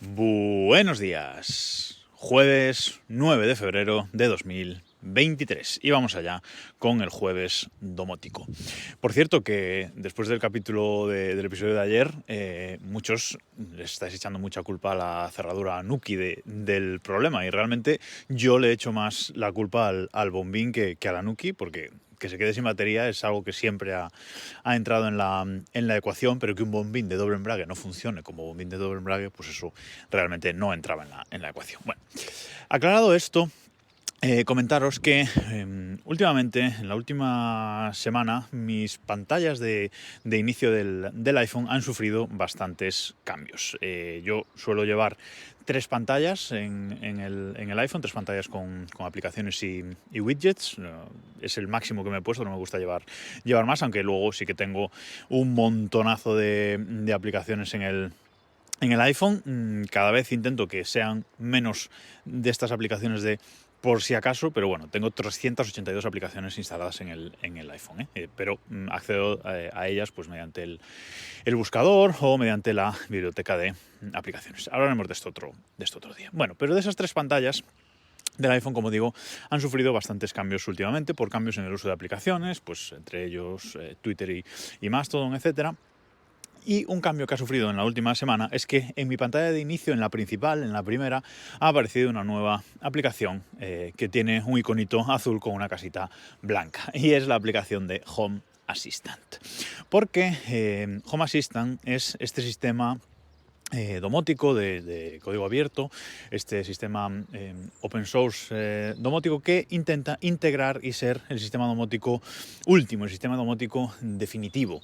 Buenos días, jueves 9 de febrero de 2023 y vamos allá con el jueves domótico. Por cierto que después del capítulo del episodio de ayer, muchos les estáis echando mucha culpa a la cerradura Nuki del problema y realmente yo le echo más la culpa al bombín que a la Nuki, porque que se quede sin batería es algo que siempre ha entrado en la ecuación, pero que un bombín de doble embrague no funcione como bombín de doble embrague, pues eso realmente no entraba en la ecuación. Bueno, aclarado esto, comentaros que últimamente, en la última semana, mis pantallas de inicio del iPhone han sufrido bastantes cambios. Yo suelo llevar tres pantallas en el iPhone, tres pantallas con aplicaciones y widgets. Es el máximo que me he puesto, no me gusta llevar más, aunque luego sí que tengo un montonazo de aplicaciones en el iPhone. Cada vez intento que sean menos de estas aplicaciones de por si acaso, pero bueno, tengo 382 aplicaciones instaladas en el iPhone, pero accedo a ellas pues mediante el buscador o mediante la biblioteca de aplicaciones. Hablaremos de esto otro día. Bueno, pero de esas tres pantallas del iPhone, como digo, han sufrido bastantes cambios últimamente por cambios en el uso de aplicaciones, pues entre ellos Twitter y Mastodon, etcétera. Y un cambio que ha sufrido en la última semana es que en mi pantalla de inicio, en la principal, en la primera, ha aparecido una nueva aplicación que tiene un iconito azul con una casita blanca, y es la aplicación de Home Assistant. Porque Home Assistant es este sistema domótico de código abierto, este sistema open source domótico que intenta integrar y ser el sistema domótico último, el sistema domótico definitivo.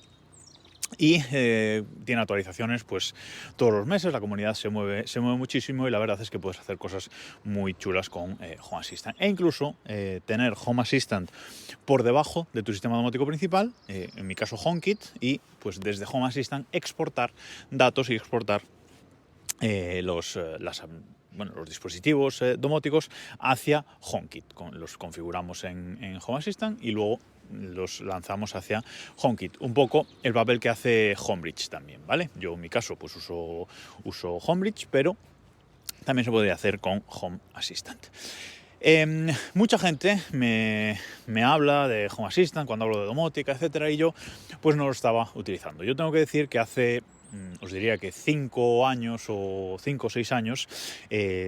Y tiene actualizaciones pues todos los meses. La comunidad se mueve muchísimo y la verdad es que puedes hacer cosas muy chulas con Home Assistant, e incluso tener Home Assistant por debajo de tu sistema domótico principal, en mi caso HomeKit, y pues desde Home Assistant exportar datos y exportar los dispositivos domóticos hacia HomeKit. Los configuramos en Home Assistant y luego los lanzamos hacia HomeKit. Un poco el papel que hace Homebridge también, ¿vale? Yo en mi caso pues uso Homebridge, pero también se podría hacer con Home Assistant. Mucha gente me habla de Home Assistant cuando hablo de domótica, etcétera, y yo pues no lo estaba utilizando. Yo tengo que decir que hace, os diría que 5 años o 5 o 6 años,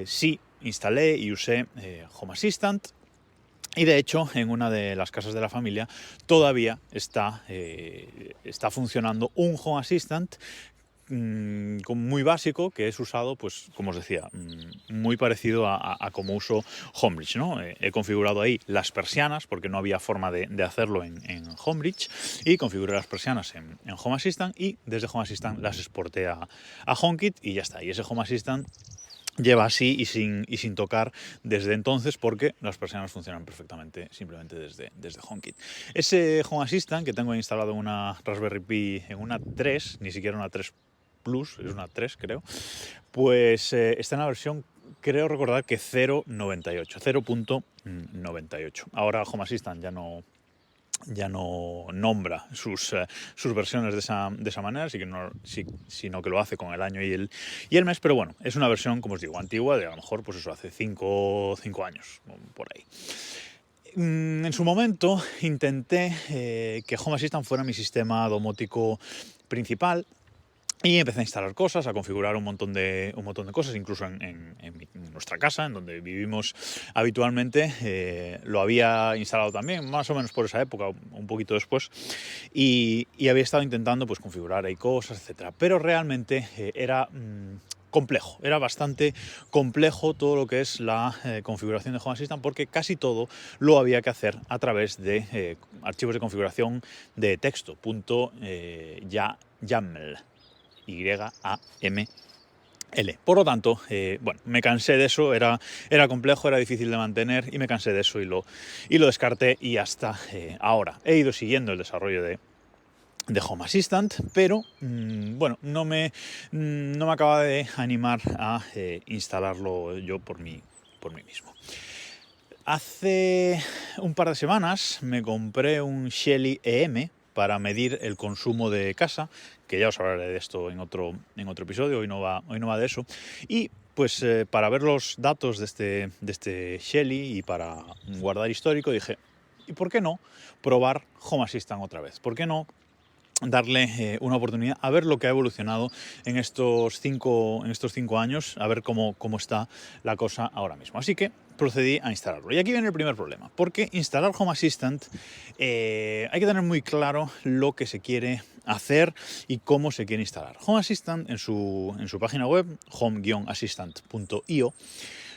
sí instalé y usé Home Assistant. Y de hecho, en una de las casas de la familia todavía está funcionando un Home Assistant muy básico, que es usado, pues como os decía, muy parecido a como uso Homebridge, ¿no? He configurado ahí las persianas, porque no había forma de hacerlo en Homebridge, y configuré las persianas en Home Assistant, y desde Home Assistant las exporté a HomeKit y ya está. Y ese Home Assistant lleva así y sin tocar desde entonces, porque las persianas funcionan perfectamente simplemente desde HomeKit. Ese Home Assistant que tengo instalado en una Raspberry Pi, en una 3, ni siquiera una 3 Plus, es una 3 creo, pues está en la versión, creo recordar que 0.98. Ahora Home Assistant ya no nombra sus versiones de esa manera, sino que lo hace con el año y el mes, pero bueno, es una versión, como os digo, antigua, de a lo mejor pues eso hace 5 años, por ahí. En su momento intenté que Home Assistant fuera mi sistema domótico principal, y empecé a instalar cosas, a configurar un montón de cosas, incluso en nuestra casa, en donde vivimos habitualmente. Lo había instalado también, más o menos por esa época, un poquito después, y había estado intentando pues configurar ahí cosas, etcétera. Pero realmente era complejo, era bastante complejo todo lo que es la configuración de Home Assistant, porque casi todo lo había que hacer a través de archivos de configuración de texto, .yaml. YAML. Por lo tanto, me cansé de eso, era complejo, era difícil de mantener, y me cansé de eso y lo descarté, y hasta ahora he ido siguiendo el desarrollo de Home Assistant, pero no me acaba de animar a instalarlo yo por mí mismo. Hace un par de semanas me compré un Shelly EM para medir el consumo de casa, que ya os hablaré de esto en otro episodio, hoy no va de eso. Y pues para ver los datos de este Shelly y para guardar histórico dije, ¿y por qué no probar Home Assistant otra vez? ¿Por qué no darle una oportunidad a ver lo que ha evolucionado en estos 5 años, a ver cómo está la cosa ahora mismo? Así que procedí a instalarlo. Y aquí viene el primer problema, porque instalar Home Assistant hay que tener muy claro lo que se quiere hacer y cómo se quiere instalar. Home Assistant en su página web, home-assistant.io,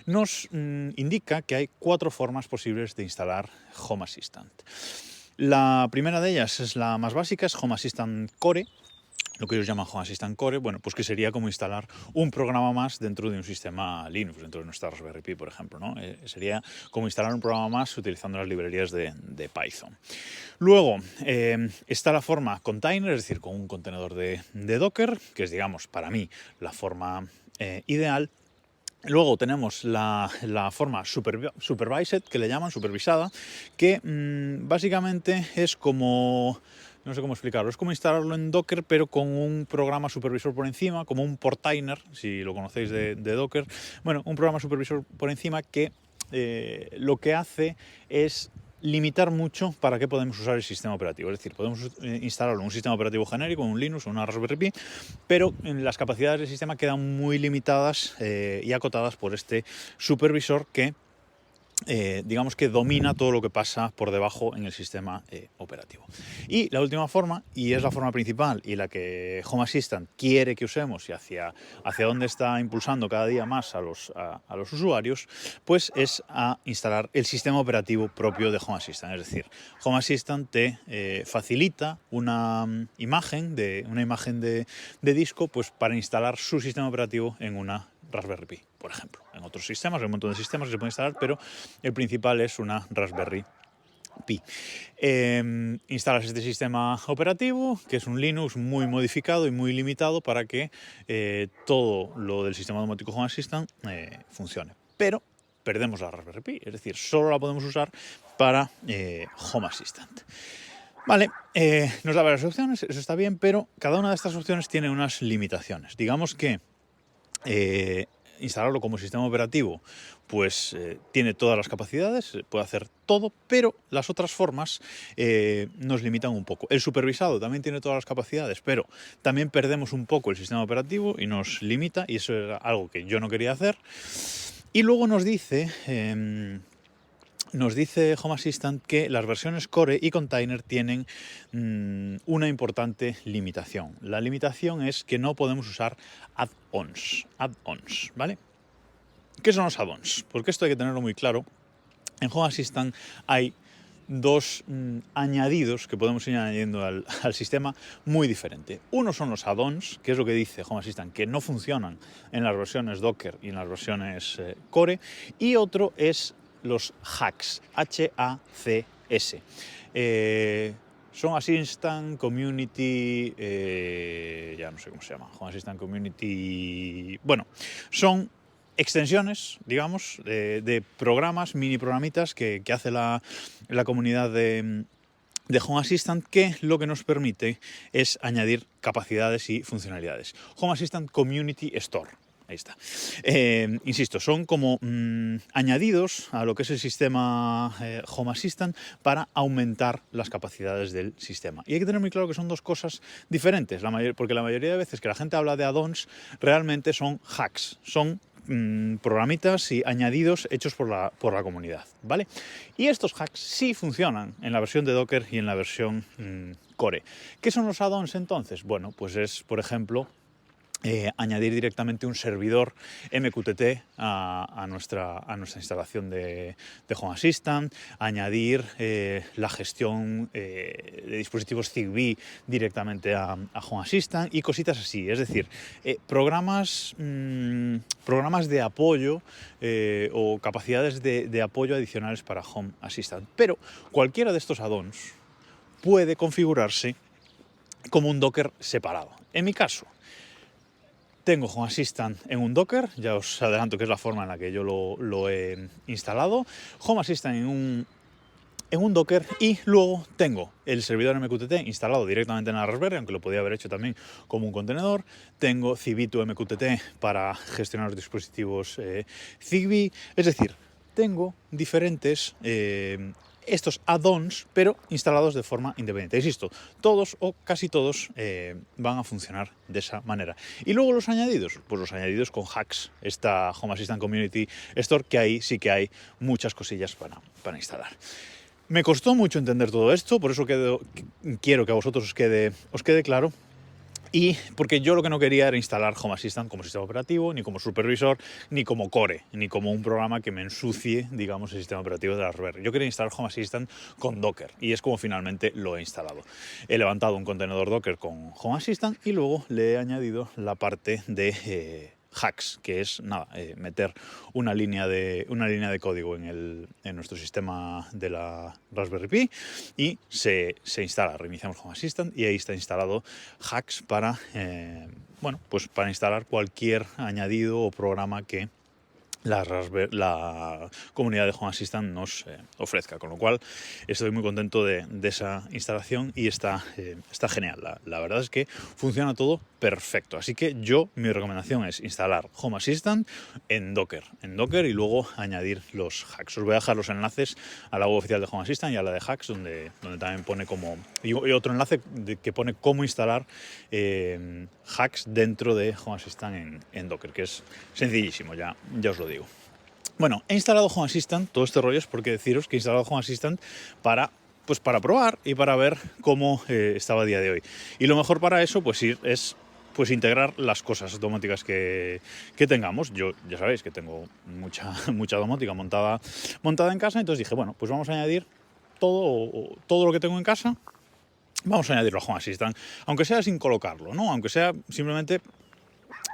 nos indica que hay 4 formas posibles de instalar Home Assistant. La primera de ellas es la más básica, es Home Assistant Core, lo que ellos llaman Home Assistant Core, bueno, pues que sería como instalar un programa más dentro de un sistema Linux, dentro de nuestra Raspberry Pi, por ejemplo, ¿no? Sería como instalar un programa más utilizando las librerías de Python. Luego está la forma Container, es decir, con un contenedor de Docker, que es, digamos, para mí la forma ideal. Luego tenemos la forma supervised, que le llaman, supervisada, que básicamente es como, no sé cómo explicarlo, es como instalarlo en Docker, pero con un programa supervisor por encima, como un portainer, si lo conocéis de Docker. Bueno, un programa supervisor por encima que lo que hace es limitar mucho para qué podemos usar el sistema operativo. Es decir, podemos instalarlo en un sistema operativo genérico, en un Linux o una Raspberry Pi, pero las capacidades del sistema quedan muy limitadas y acotadas por este supervisor que digamos que domina todo lo que pasa por debajo en el sistema operativo. Y la última forma, y es la forma principal y la que Home Assistant quiere que usemos y hacia dónde está impulsando cada día más a los usuarios, pues es a instalar el sistema operativo propio de Home Assistant. Es decir, Home Assistant te facilita una imagen de disco, pues para instalar su sistema operativo en una Raspberry Pi, por ejemplo. En otros sistemas hay un montón de sistemas que se pueden instalar, pero el principal es una Raspberry Pi. Instalas este sistema operativo, que es un Linux muy modificado y muy limitado para que todo lo del sistema domótico Home Assistant funcione. Pero perdemos la Raspberry Pi, es decir, solo la podemos usar para Home Assistant. Vale, nos da varias opciones, eso está bien, pero cada una de estas opciones tiene unas limitaciones. Digamos que instalarlo como sistema operativo pues tiene todas las capacidades, puede hacer todo, pero las otras formas nos limitan un poco. El supervisado también tiene todas las capacidades, pero también perdemos un poco el sistema operativo y nos limita, y eso era algo que yo no quería hacer. Y luego nos dice Home Assistant que las versiones Core y Container tienen una importante limitación. La limitación es que no podemos usar add-ons, ¿vale? ¿Qué son los add-ons? Porque esto hay que tenerlo muy claro. En Home Assistant hay 2 añadidos que podemos ir añadiendo al sistema muy diferente. Uno son los add-ons, que es lo que dice Home Assistant, que no funcionan en las versiones Docker y en las versiones Core, y otro es los hacks, H-A-C-S. Son Assistant Community, ya no sé cómo se llama, Home Assistant Community, bueno, son extensiones, digamos, de programas, mini programitas que hace la comunidad de Home Assistant, que lo que nos permite es añadir capacidades y funcionalidades. Home Assistant Community Store. Ahí está. Insisto, son como añadidos a lo que es el sistema Home Assistant para aumentar las capacidades del sistema. Y hay que tener muy claro que son 2 cosas diferentes, porque la mayoría de veces que la gente habla de add-ons realmente son hacks, son programitas y añadidos hechos por la comunidad, ¿vale? Y estos hacks sí funcionan en la versión de Docker y en la versión Core. ¿Qué son los add-ons entonces? Bueno, pues es, por ejemplo, añadir directamente un servidor MQTT a nuestra instalación de Home Assistant, añadir la gestión de dispositivos Zigbee directamente a Home Assistant y cositas así. Es decir, programas de apoyo o capacidades de apoyo adicionales para Home Assistant. Pero cualquiera de estos add-ons puede configurarse como un Docker separado. En mi caso, tengo Home Assistant en un Docker, ya os adelanto que es la forma en la que yo lo he instalado. Home Assistant en un en un Docker, y luego tengo el servidor MQTT instalado directamente en la Raspberry, aunque lo podía haber hecho también como un contenedor. Tengo Civitu MQTT para gestionar los dispositivos Zigbee. Es decir, tengo diferentes estos add-ons, pero instalados de forma independiente. Insisto, todos o casi todos van a funcionar de esa manera. Y luego los añadidos, pues los añadidos con Hacks, esta Home Assistant Community Store, que ahí sí que hay muchas cosillas para instalar. Me costó mucho entender todo esto, por eso quiero que a vosotros os quede claro. Y porque yo lo que no quería era instalar Home Assistant como sistema operativo, ni como supervisor, ni como core, ni como un programa que me ensucie, digamos, el sistema operativo de la Raspberry. Yo quería instalar Home Assistant con Docker, y es como finalmente lo he instalado. He levantado un contenedor Docker con Home Assistant y luego le he añadido la parte de Hacks, que es nada, meter una línea de código en nuestro sistema de la Raspberry Pi, y se instala. Reiniciamos Home Assistant y ahí está instalado Hacks para para instalar cualquier añadido o programa que la comunidad de Home Assistant nos ofrezca, con lo cual estoy muy contento de esa instalación y está genial. La verdad es que funciona todo perfecto, así que mi recomendación es instalar Home Assistant en Docker y luego añadir los Hacks. Os voy a dejar los enlaces a la web oficial de Home Assistant y a la de Hacks, donde también pone y otro enlace que pone cómo instalar Hacks dentro de Home Assistant en Docker, que es sencillísimo, ya os lo digo. Bueno, he instalado Home Assistant, todo este rollo es porque deciros que he instalado Home Assistant para probar y para ver cómo estaba a día de hoy. Y lo mejor para eso es integrar las cosas domóticas que tengamos. Yo ya sabéis que tengo mucha domótica montada en casa, entonces dije, bueno, pues vamos a añadir todo lo que tengo en casa. Vamos a añadirlo a Home Assistant, aunque sea sin colocarlo, ¿no? Aunque sea simplemente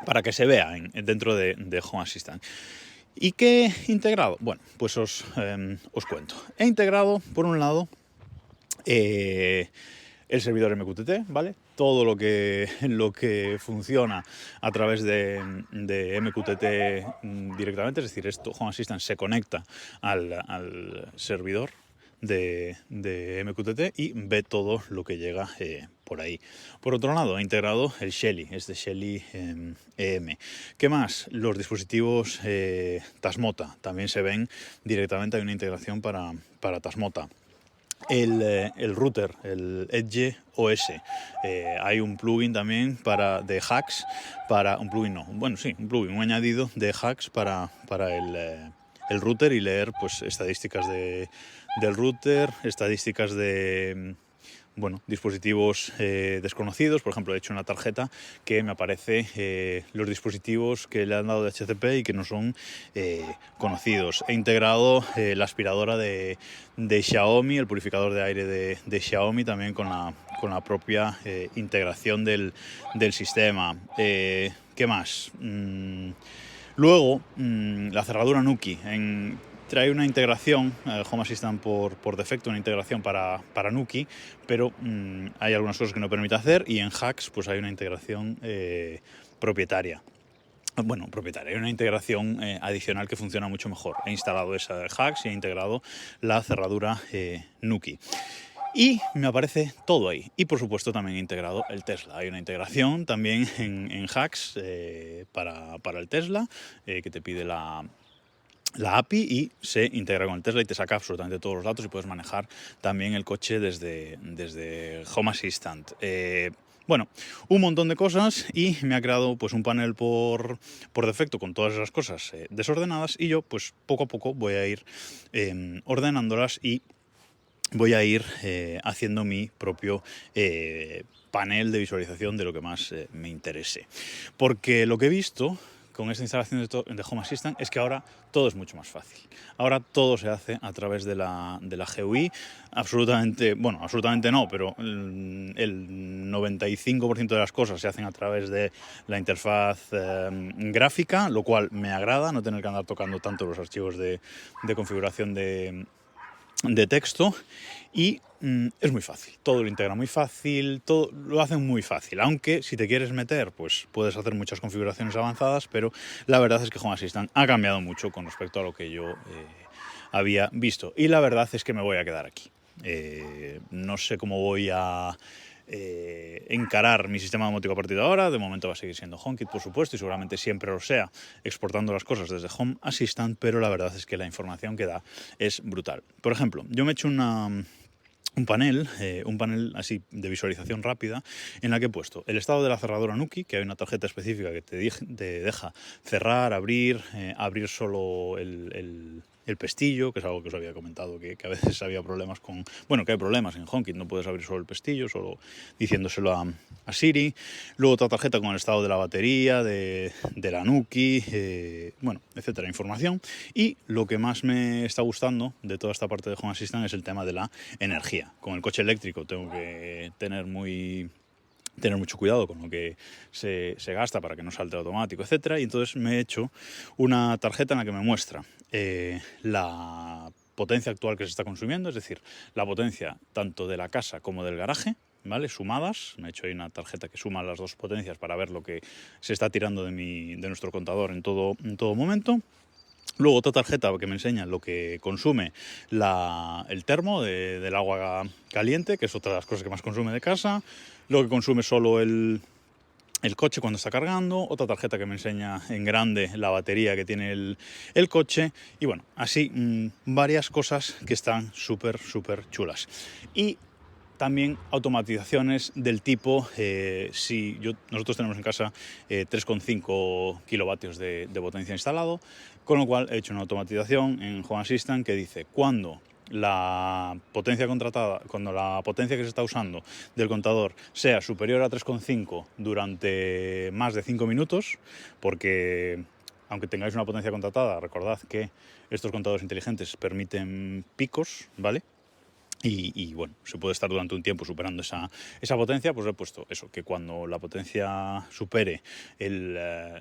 para que se vea dentro de Home Assistant. ¿Y qué he integrado? Bueno, pues os cuento. He integrado, por un lado, el servidor MQTT, ¿vale? Todo lo que funciona a través de MQTT directamente, es decir, Home Assistant se conecta al servidor de MQTT y ve todo lo que llega por ahí. Por otro lado, he integrado el Shelly, Shelly EM. ¿Qué más? Los dispositivos Tasmota también se ven directamente, hay una integración para Tasmota. El router, el Edge OS, hay un plugin también de Hacks, un añadido de Hacks para el router, y leer pues estadísticas del router, estadísticas de dispositivos desconocidos. Por ejemplo, he hecho una tarjeta que me aparece los dispositivos que le han dado de HCP y que no son conocidos. He integrado la aspiradora de Xiaomi, el purificador de aire de Xiaomi, también con la propia integración del sistema. ¿Qué más? Luego, la cerradura Nuki. Trae una integración, Home Assistant por defecto, una integración para Nuki, pero hay algunas cosas que no permite hacer, y en Hacks pues hay una integración propietaria. Hay una integración adicional que funciona mucho mejor. He instalado esa de Hacks y he integrado la cerradura Nuki. Y me aparece todo ahí. Y por supuesto también he integrado el Tesla. Hay una integración también en Hacks para el Tesla, que te pide la API y se integra con el Tesla y te saca absolutamente todos los datos, y puedes manejar también el coche desde Home Assistant. Un montón de cosas, y me ha creado pues un panel por defecto con todas esas cosas desordenadas, y yo pues poco a poco voy a ir ordenándolas y voy a ir haciendo mi propio panel de visualización de lo que más me interese. Porque lo que he visto con esta instalación de Home Assistant es que ahora todo es mucho más fácil. Ahora todo se hace a través de la GUI. Absolutamente no, pero el 95% de las cosas se hacen a través de la interfaz gráfica, lo cual me agrada, no tener que andar tocando tanto los archivos de configuración de texto, y es muy fácil, todo lo integra muy fácil, todo lo hacen muy fácil, aunque si te quieres meter pues puedes hacer muchas configuraciones avanzadas, pero la verdad es que Home Assistant ha cambiado mucho con respecto a lo que yo había visto. Y la verdad es que me voy a quedar aquí. No sé cómo voy a encarar mi sistema domótico a partir de ahora. De momento va a seguir siendo HomeKit, por supuesto, y seguramente siempre lo sea, exportando las cosas desde Home Assistant, pero la verdad es que la información que da es brutal. Por ejemplo, yo me he hecho un panel así de visualización rápida en la que he puesto el estado de la cerradura Nuki, que hay una tarjeta específica que te deja cerrar, abrir solo el pestillo, que es algo que os había comentado, que a veces había problemas con... Bueno, que hay problemas en HomeKit, no puedes abrir solo el pestillo, solo diciéndoselo a Siri. Luego otra tarjeta con el estado de la batería, de la Nuki, bueno, etcétera, información. Y lo que más me está gustando de toda esta parte de Home Assistant es el tema de la energía. Con el coche eléctrico tengo que tener mucho cuidado con lo que se gasta para que no salte automático, etcétera. Y entonces me he hecho una tarjeta en la que me muestra la potencia actual que se está consumiendo, es decir, la potencia tanto de la casa como del garaje, ¿vale? Sumadas. Me he hecho ahí una tarjeta que suma las dos potencias para ver lo que se está tirando de nuestro contador en todo momento. Luego otra tarjeta que me enseña lo que consume el termo del agua caliente, que es otra de las cosas que más consume de casa. Lo que consume solo el coche cuando está cargando. Otra tarjeta que me enseña en grande la batería que tiene el coche. Y bueno, así varias cosas que están súper chulas. Y también automatizaciones del tipo, nosotros tenemos en casa 3,5 kilovatios de potencia instalado, con lo cual he hecho una automatización en Home Assistant que dice cuando la potencia contratada, cuando la potencia que se está usando del contador sea superior a 3,5 durante más de 5 minutos, porque aunque tengáis una potencia contratada, recordad que estos contadores inteligentes permiten picos, ¿vale? Y bueno, se puede estar durante un tiempo superando esa potencia, pues he puesto eso, que cuando la potencia supere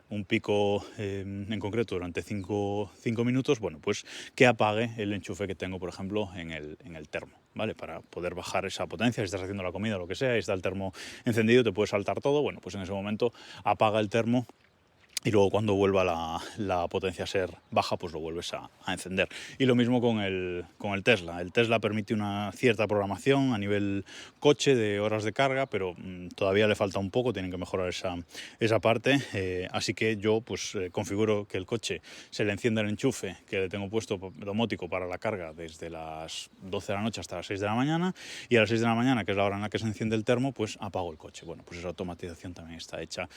un pico en concreto durante 5 minutos, bueno, pues que apague el enchufe que tengo, por ejemplo, en el termo, ¿vale? Para poder bajar esa potencia, si estás haciendo la comida o lo que sea, y está el termo encendido, te puede saltar todo, bueno, pues en ese momento apaga el termo. Y luego cuando vuelva la potencia a ser baja, pues lo vuelves a encender. Y lo mismo con el Tesla. El Tesla permite una cierta programación a nivel coche de horas de carga, pero todavía le falta un poco, tienen que mejorar esa parte. Así que yo pues configuro que el coche se le encienda el enchufe que le tengo puesto domótico para la carga desde las 12 de la noche hasta las 6 de la mañana. Y a las 6 de la mañana, que es la hora en la que se enciende el termo, pues apago el coche. Bueno, pues esa automatización también está hecha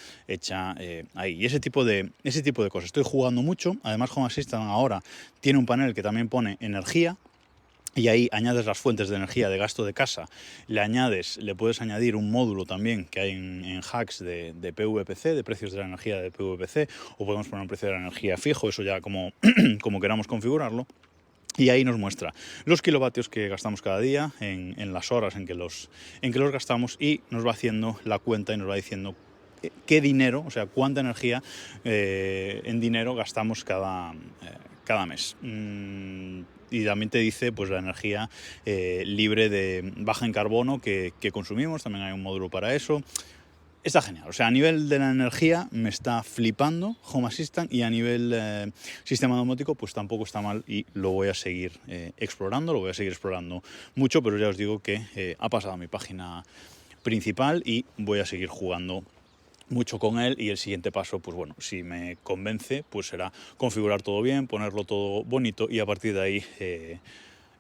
ahí. Y ese tipo de cosas. Estoy jugando mucho. Además, Home Assistant ahora tiene un panel que también pone energía. Y ahí añades las fuentes de energía de gasto de casa, le puedes añadir un módulo también que hay en Hacks de PVPC, de precios de la energía de PVPC, o podemos poner un precio de la energía fijo, eso ya como queramos configurarlo. Y ahí nos muestra los kilovatios que gastamos cada día, en las horas en que los gastamos, y nos va haciendo la cuenta y nos va diciendo qué dinero, o sea, cuánta energía en dinero gastamos cada mes. Y también te dice pues la energía libre de baja en carbono que consumimos, también hay un módulo para eso. Está genial, o sea, a nivel de la energía me está flipando Home Assistant, y a nivel sistema domótico pues tampoco está mal, y lo voy a seguir explorando mucho, pero ya os digo que ha pasado a mi página principal y voy a seguir jugando mucho con él. Y el siguiente paso, pues bueno, si me convence, pues será configurar todo bien, ponerlo todo bonito, y a partir de ahí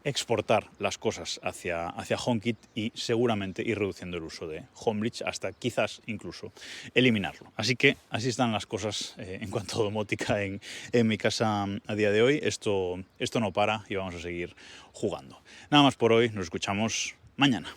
exportar las cosas hacia HomeKit, y seguramente ir reduciendo el uso de HomeBridge hasta quizás incluso eliminarlo. Así que así están las cosas en cuanto a domótica en mi casa a día de hoy. Esto no para y vamos a seguir jugando. Nada más por hoy, nos escuchamos mañana.